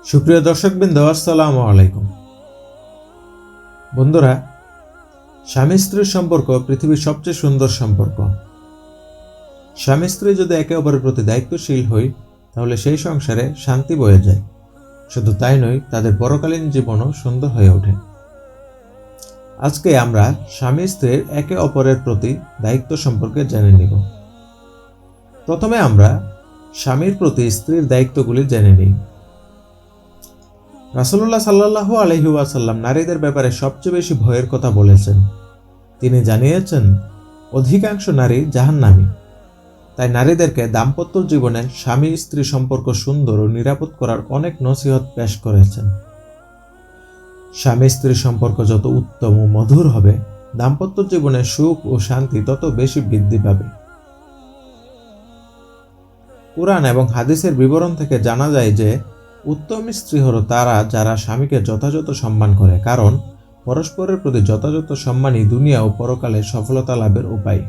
সুপ্রিয় দর্শকবৃন্দ, আসসালামু আলাইকুম। বন্ধুরা, স্বামী স্ত্রীর সম্পর্ক পৃথিবীর সবচেয়ে সুন্দর সম্পর্ক। স্বামী স্ত্রী যদি একে অপরের প্রতি দায়িত্বশীল হই, তাহলে সেই সংসারে শান্তি বয়ে যায়। শুধু তাই নয়, তাদের পরকালীন জীবনও সুন্দর হয়ে ওঠে। আজকে আমরা স্বামী স্ত্রীর একে অপরের প্রতি দায়িত্ব সম্পর্কে জেনে নিব। প্রথমে আমরা স্বামীর প্রতি স্ত্রীর দায়িত্বগুলি জেনে নিই। রাসূলুল্লাহ সাল্লাল্লাহু আলাইহি ওয়াসাল্লাম নারীদের ব্যাপারে সবচেয়ে বেশি ভয়ের কথা বলেছেন। তিনি জানিয়েছেন, অধিকাংশ নারী জাহান্নামী। তাই নারীদেরকে দাম্পত্য জীবনে স্বামী স্ত্রী সম্পর্ক সুন্দর ও নিরাপদ করার অনেক নসিহত পেশ করেছেন। স্বামী স্ত্রী সম্পর্ক যত উত্তম ও মধুর হবে, দাম্পত্য জীবনে সুখ ও শান্তি তত বেশি বৃদ্ধি পাবে। কুরআন এবং হাদিসের বিবরণ থেকে জানা যায় যে উত্তম স্ত্রী হলো তারা যারা স্বামীকে যথাযথ সম্মান করে, কারণ পরস্পরের প্রতি যথাযথ সম্মানই দুনিয়া ও পরকালে সফলতা লাভের উপায়।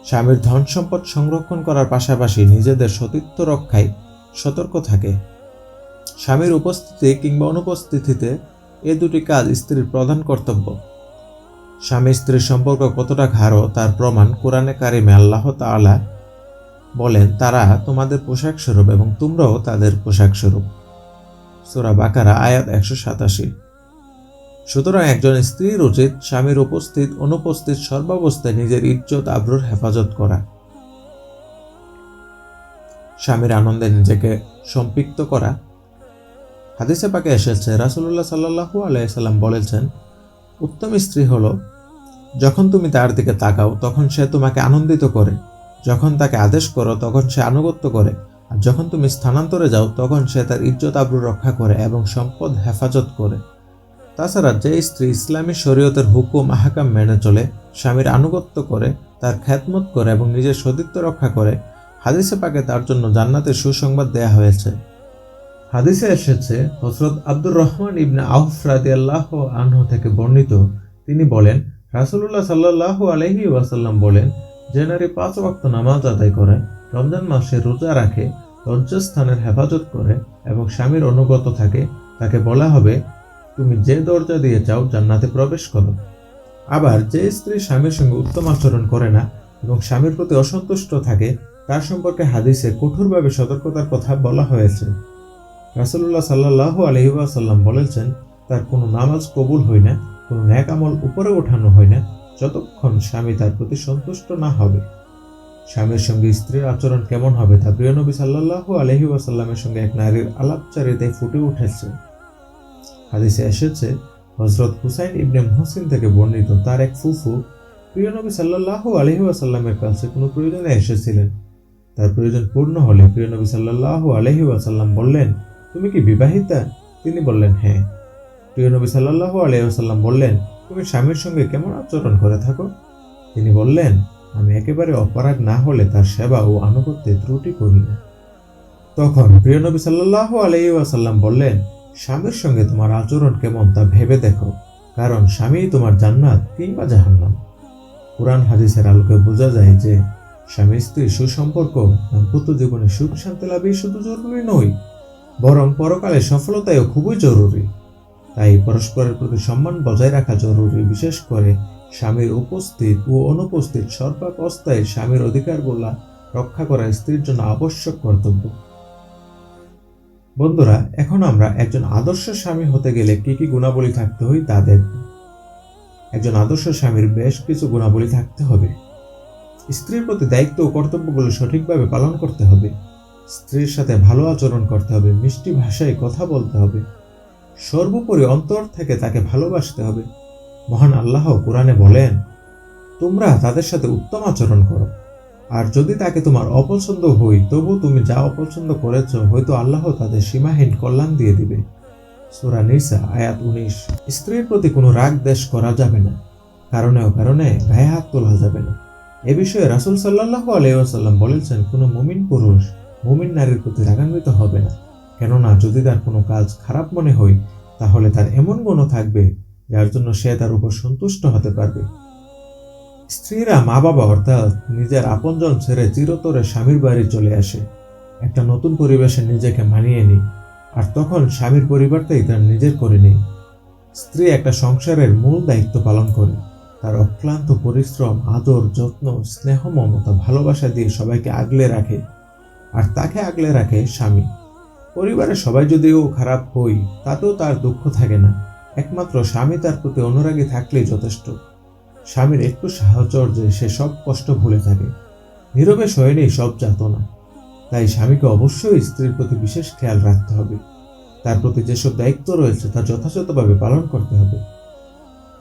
স্বামীর ধন সম্পদ সংরক্ষণ করার পাশাপাশি নিজেদের সতীত্ব রক্ষায় সতর্ক থাকে। স্বামীর উপস্থিতি কিংবা অনুপস্থিতিতে এ দুটি কাজ স্ত্রীর প্রধান কর্তব্য। স্বামী স্ত্রীর সম্পর্ক কতটা গাঢ় তার প্রমাণ কুরআনে কারিমে আল্লাহ তাআলা বলেন, তারা তোমাদের পোশাক স্বরূপ এবং তোমরাও তাদের পোশাক স্বরূপ। সূরা বাকারা আয়াত 187। সুতরাং একজন স্ত্রীর উচিত স্বামীর উপস্থিত অনুপস্থিত সর্বাবস্থায় নিজের ইজ্জত আবরুর হেফাজত করা, স্বামীর আনন্দে নিজেকে সম্পৃক্ত করা। হাদিসে পাকে এসেছে, রাসূলুল্লাহ সাল্লাল্লাহু আলাইহি সাল্লাম বলেছেন, উত্তম স্ত্রী হলো যখন তুমি তার দিকে তাকাও তখন সে তোমাকে আনন্দিত করে, যখন তাকে আদেশ করো তখন সে আনুগত্য করে, আর যখন তুমি স্থানান্তরে যাও তখন সে তার ইজ্জত আবরু রক্ষা করে এবং সম্পদ হেফাজত করে। তাছাড়া যে স্ত্রী ইসলামী শরীয়তের হুকুম আহকাম মেনে চলে, স্বামীর আনুগত্য করে, তার খ্যাতমত করে এবং নিজের সতীত্ব রক্ষা করে, হাদিসে পাকে তার জন্য জান্নাতের সুসংবাদ দেয়া হয়েছে। হাদিসে এসেছে, হযরত আব্দুর রহমান ইবনে আউফ রাদিয়াল্লাহু আনহু থেকে বর্ণিত, তিনি বলেন, রাসূলুল্লাহ সাল্লাল্লাহু আলাইহি ওয়াসাল্লাম বলেন, যে নারী 5 ওয়াক্ত নামাজ আদায় করে, রমজান মাসে রোজা রাখে, লজ্জাস্থানের হেফাজত করে এবং স্বামীর অনুগত থাকে, তাকে বলা হবে, তুমি যে দরজা দিয়ে চাও জান্নাতে প্রবেশ করো। আবার যে স্ত্রী স্বামীর সঙ্গে উত্তম আচরণ করে না এবং স্বামীর প্রতি অসন্তুষ্ট থাকে, তার সম্পর্কে হাদিসে কঠোরভাবে সতর্কতার কথা বলা হয়েছে। রাসূলুল্লাহ সাল্লাল্লাহু আলাইহি ওয়াসাল্লাম বলেছেন, তার কোনো নামাজ কবুল হয় না, কোনো নেক আমল উপরে ওঠানো হয় না, যতক্ষণ স্বামী তার প্রতি সন্তুষ্ট না হবে। স্বামীর সঙ্গে স্ত্রীর আচরণ কেমন হবে তা প্রিয় নবী সাল্লাল্লাহু আলাইহি ওয়াসাল্লামের সঙ্গে এক নারীর আলাপচারিতায় ফুটে উঠেছে। হাদিসে এসেছে, হযরত হুসাইন ইবনে মুহসিন থেকে বর্ণিত, তার এক ফুফু প্রিয় নবী সাল্লাল্লাহু আলাইহি ওয়াসাল্লামের কাছে কোনো প্রয়োজনে এসেছিলেন। তার প্রয়োজন পূর্ণ হলে প্রিয় নবী সাল্লাল্লাহু আলাইহি ওয়াসাল্লাম বললেন, তুমি কি বিবাহিতা? তিনি বললেন, হ্যাঁ। প্রিয় নবী সাল্লাল্লাহু আলাইহি ওয়াসাল্লাম বললেন, তুমি স্বামীর সঙ্গে কেমন আচরণ করে থাকো? তিনি বললেন, আমি একেবারে অপরাগ না হলে তার সেবা ও আনুগত্যে ত্রুটি করি না। তখন প্রিয় নবী সাল্লাল্লাহু আলাইহি ওয়াসাল্লাম বললেন, স্বামীর সঙ্গে তোমার আচরণ কেমন তা ভেবে দেখো, কারণ স্বামী তোমার জান্নাত কিংবা জাহান্নাম। কুরআন হাদিসের আলোকে বোঝা যায় যে স্বামী স্ত্রীর সুসম্পর্ক দাম্পত্য জীবনে সুখ শান্তি লাভই শুধু জরুরি নয়, বরং পরকালে সফলতায়ও খুবই জরুরি। তাই পরস্পরের প্রতি সম্মান বজায় রাখা জরুরি, বিশেষ করে স্বামীর উপস্থিত ও অনুপস্থিত সর্বাবস্থায় স্বামীর অধিকারগুলো রক্ষা করা স্ত্রীর জন্য আবশ্যক কর্তব্য। বন্ধুরা, এখন আমরা একজন আদর্শ স্বামী হতে গেলে কি কি গুণাবলী থাকতে হয় তা দেখব। একজন আদর্শ স্বামীর বেশ কিছু গুণাবলী থাকতে হবে। স্ত্রীর প্রতি দায়িত্ব ও কর্তব্যগুলো সঠিকভাবে পালন করতে হবে। স্ত্রীর সাথে ভালো আচরণ করতে হবে, মিষ্টি ভাষায় কথা বলতে হবে, সর্বোপরি অন্তর থেকে তাকে ভালোবাসতে হবে। মহান আল্লাহ কুরআনে বলেন, তোমরা তাদের সাথে উত্তম আচরণ করো, আর যদি তাকে তোমার অপছন্দ হয় তবু তুমি যা অপছন্দ করেছ হয়তো আল্লাহ তাদের সীমাহীন কল্যাণ দিয়ে দিবে। সূরা নিসা আয়াত 19। স্ত্রীর প্রতি কোনো রাগ দ্বেষ করা যাবে না, কারণে গায়ে হাত তোলা যাবে না। এ বিষয়ে রাসূল সাল্লাল্লাহু আলাইহি ওয়াসাল্লাম বলেছেন, কোনো মুমিন পুরুষ মুমিন নারীর প্রতি রাগান্বিত হবে না, কেননা যদি তার কোনো কাজ খারাপ মনে হয় তাহলে তার এমন গুণ থাকবে যার জন্য সে তার উপর সন্তুষ্ট হতে পারবে। স্ত্রীরা মা বাবা অর্থাৎ নিজের আপনজন ছেড়ে চিরতরে স্বামীর বাড়ি চলে আসে, একটা নতুন পরিবেশে নিজেকে মানিয়ে নিই। আর তখন স্বামীর পরিবারটাই তার নিজের করে নেই। স্ত্রী একটা সংসারের মূল দায়িত্ব পালন করে, তার অক্লান্ত পরিশ্রম, আদর, যত্ন, স্নেহ, মমতা, ভালোবাসা দিয়ে সবাইকে আগলে রাখে। আর তাকে আগলে রাখে স্বামী। পরিবারের সবাই যদিও খারাপ হই, তাতেও তার দুঃখ থাকে না। একমাত্র স্বামী তার প্রতি অনুরাগী থাকলেই যথেষ্ট। স্বামীর একটু সাহচর্যে সে সব কষ্ট ভুলে থাকে, নীরবে সয়ে নেই সব যাতনা। তাই স্বামীকে অবশ্যই স্ত্রীর প্রতি বিশেষ খেয়াল রাখতে হবে। তার প্রতি যেসব দায়িত্ব রয়েছে তা যথাযথভাবে পালন করতে হবে।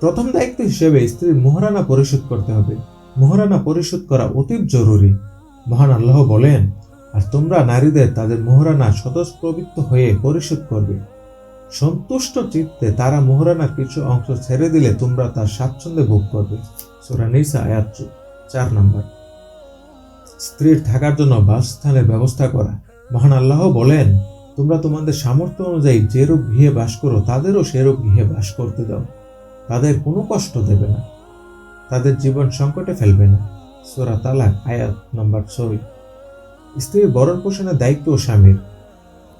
প্রথম দায়িত্ব হিসেবে স্ত্রীর মোহরানা পরিশোধ করতে হবে। মোহরানা পরিশোধ করা অতীব জরুরি। মহান আল্লাহ বলেন, আর তোমরা নারীদের তাদের মোহরানা স্বতঃস্ফূর্ত হয়ে পরিশোধ করবে। সন্তুষ্ট চিত্তে তারা মোহরানার কিছু অংশ ছেড়ে দিলে তোমরা তার স্বাচ্ছন্দ্যে ভোগ করবে। সূরা নিসা আয়াত 4 নম্বর। স্ত্রীর থাকার জন্য বাসস্থানের ব্যবস্থা করা। মহান আল্লাহ বলেন, তোমরা তোমাদের সামর্থ্য অনুযায়ী যেরূপ গৃহে বাস করো তাদেরও সেরূপ গৃহে বাস করতে দাও। তাদের কোনো কষ্ট দেবে না, তাদের জীবন সংকটে ফেলবে না। সূরা তালাক আয়াত নম্বর 6। স্ত্রীর ভরণ পোষণের দায়িত্ব স্বামীর।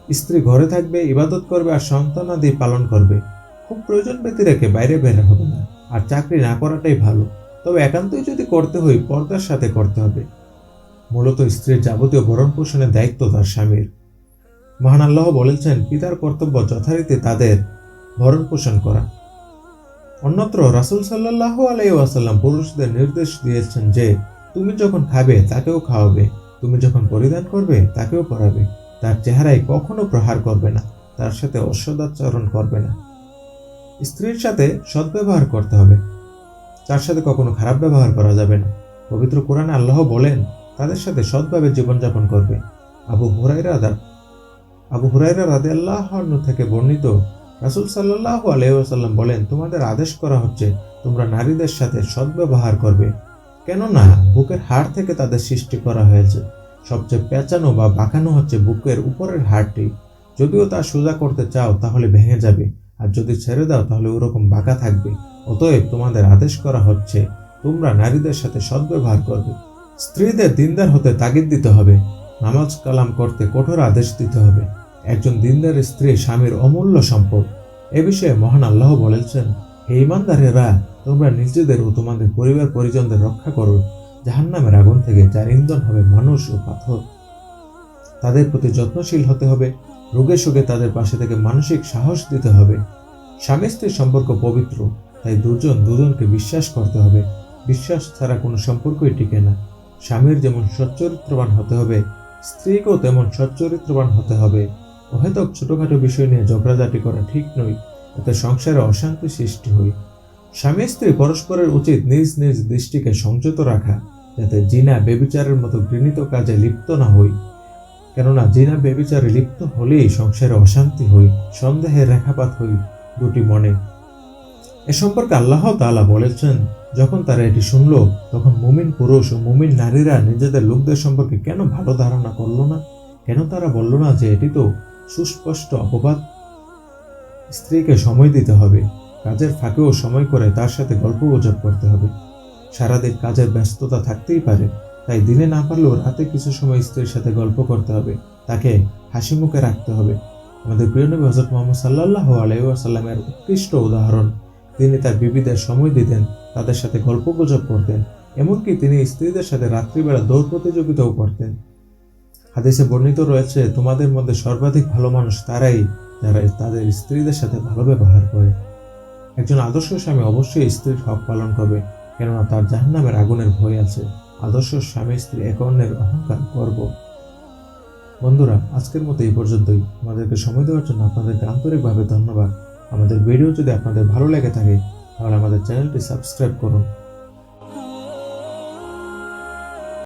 স্ত্রী ঘরে থাকবে, ইবাদত করবে আর সন্তানাদি পালন করবে। খুব প্রয়োজন ব্যতি রেখে বাইরে বের হবে না। আর চাকরি না করাটাই ভালো, তবে একান্তই যদি করতে হয় পর্দার সাথে করতে হবে। মূলত স্ত্রীর যাবতীয় ভরণ পোষণের দায়িত্ব তার স্বামীর। মহান আল্লাহ বলেছেন, পিতার কর্তব্য যথারীতি তাদের ভরণ পোষণ করা। অন্যত্র রাসূল সাল্লাল্লাহু আলাইহি ওয়াসাল্লাম পুরুষদের নির্দেশ দিয়েছেন যে, তুমি যখন খাবে তাকেও খাওয়াবে, তুমি যখন পরিধান করবে তাকেও পরাবে, তার চেহারায় কখনো প্রহার করবে না, তার সাথে অসদাচরণ করবে না। স্ত্রীর সাথে সদ্ব্যবহার করতে হবে, তার সাথে কখনো খারাপ ব্যবহার করা যাবে না। পবিত্র কোরআনে আল্লাহ বলেন, তাদের সাথে সৎভাবে জীবনযাপন করবে। আবু হুরায়রা রাদিয়াল্লাহু আনহু থেকে বর্ণিত, রাসূল সাল্লাল্লাহু আলাইহি ওয়াসাল্লাম বলেন, তোমাদের আদেশ করা হচ্ছে তোমরা নারীদের সাথে সদ্ব্যবহার করবে, কেননা বুকের হাড় থেকে তাদের সৃষ্টি করা হয়েছে। সবচেয়ে পেঁচানো বা বাঁকানো হচ্ছে বুকের উপরের হাড়টি। যদিও তা সোজা করতে চাও তাহলে ভেঙে যাবে, আর যদি ছেড়ে দাও তাহলে ওরকম বাঁকা থাকবে। অতএব তোমাদের আদেশ করা হচ্ছে তোমরা নারীদের সাথে সদ্ব্যবহার করবে। স্ত্রীদের দিনদার হতে তাগিদ দিতে হবে, নামাজ কালাম করতে কঠোর আদেশ দিতে হবে। একজন দিনদার স্ত্রী স্বামীর অমূল্য সম্পদ। এ বিষয়ে মহান আল্লাহ বলেছেন, হে ঈমানদারেরা, তোমরা নিজেদের ও তোমাদের পরিবার পরিজনদের রক্ষা করো জাহান্নামের আগুন থেকে, যার ইন্ধন হবে মানুষ ও পাথর। তাদের প্রতি যত্নশীল হতে হবে, রোগে শোকে তাদের পাশে থেকে মানসিক সাহস দিতে হবে। স্বামী স্ত্রীর সম্পর্ক পবিত্র, তাই দুজনকে বিশ্বাস করতে হবে। বিশ্বাস ছাড়া কোনো সম্পর্কই টিকে না। স্বামীর যেমন সচ্চরিত্রবান হতে হবে, স্ত্রীকেও তেমন সচ্চরিত্রবান হতে হবে। অহেতুক ছোটখাটো বিষয় নিয়ে ঝগড়াঝাটি করা ঠিক নয়, এতে সংসারে অশান্তি সৃষ্টি হয়। স্বামী স্ত্রী পরস্পরের উচিত নিজ নিজ দৃষ্টিকে সংযত রাখা, যাতে জিনা ব্যভিচারের মতো ঘৃণিত কাজে লিপ্ত না হই। কেননা জিনা ব্যভিচারে লিপ্ত হলেই সংসারে অশান্তি হই, সন্দেহের রেখাপাত হই দুটি মনে। এ সম্পর্কে আল্লাহ তাআলা বলেছেন, যখন তারা এটি শুনল তখন মুমিন পুরুষ ও মুমিন নারীরা নিজেদের লোকদের সম্পর্কে কেন ভালো ধারণা করল না? কেন তারা বলল না যে এটি তো সুস্পষ্ট অপবাদ? স্ত্রীকে সময় দিতে হবে, কাজের ফাঁকেও সময় করে তার সাথে গল্প গুজব করতে হবে। সারাদিন কাজের ব্যস্ততা থাকতেই পারে, তাই দিনে না পারলেও রাতে কিছু সময় স্ত্রীর সাথে গল্প করতে হবে, তাকে হাসি মুখে রাখতে হবে। আমাদের প্রিয় নবী হযরত মুহাম্মদ সাল্লাল্লাহু আলাইহি ওয়াসাল্লামের উৎকৃষ্ট উদাহরণ। তিনি তার বিবিদের সময় দিতেন, তাদের সাথে গল্প গুজব করতেন, এমনকি তিনি স্ত্রীদের সাথে রাত্রিবেলা দৌড় প্রতিযোগিতাও করতেন। হাদিসে বর্ণিত রয়েছে, তোমাদের মধ্যে সর্বাধিক ভালো মানুষ তারাই যারা তাদের স্ত্রীদের সাথে ভালো ব্যবহার করে। একজন আদর্শ স্বামী অবশ্যই স্ত্রীর হক পালন করবে, কেননা তার জাহান্নামের আগুনের ভয় আছে। আদর্শ স্বামী স্ত্রী এক অন্যের অহংকার করব। বন্ধুরা, আজকের মতো এই পর্যন্তই। আমাদেরকে সময় দেওয়ার জন্য আপনাদেরকে আন্তরিকভাবে ধন্যবাদ। আমাদের ভিডিও যদি আপনাদের ভালো লেগে থাকে তাহলে আমাদের চ্যানেলটি সাবস্ক্রাইব করুন।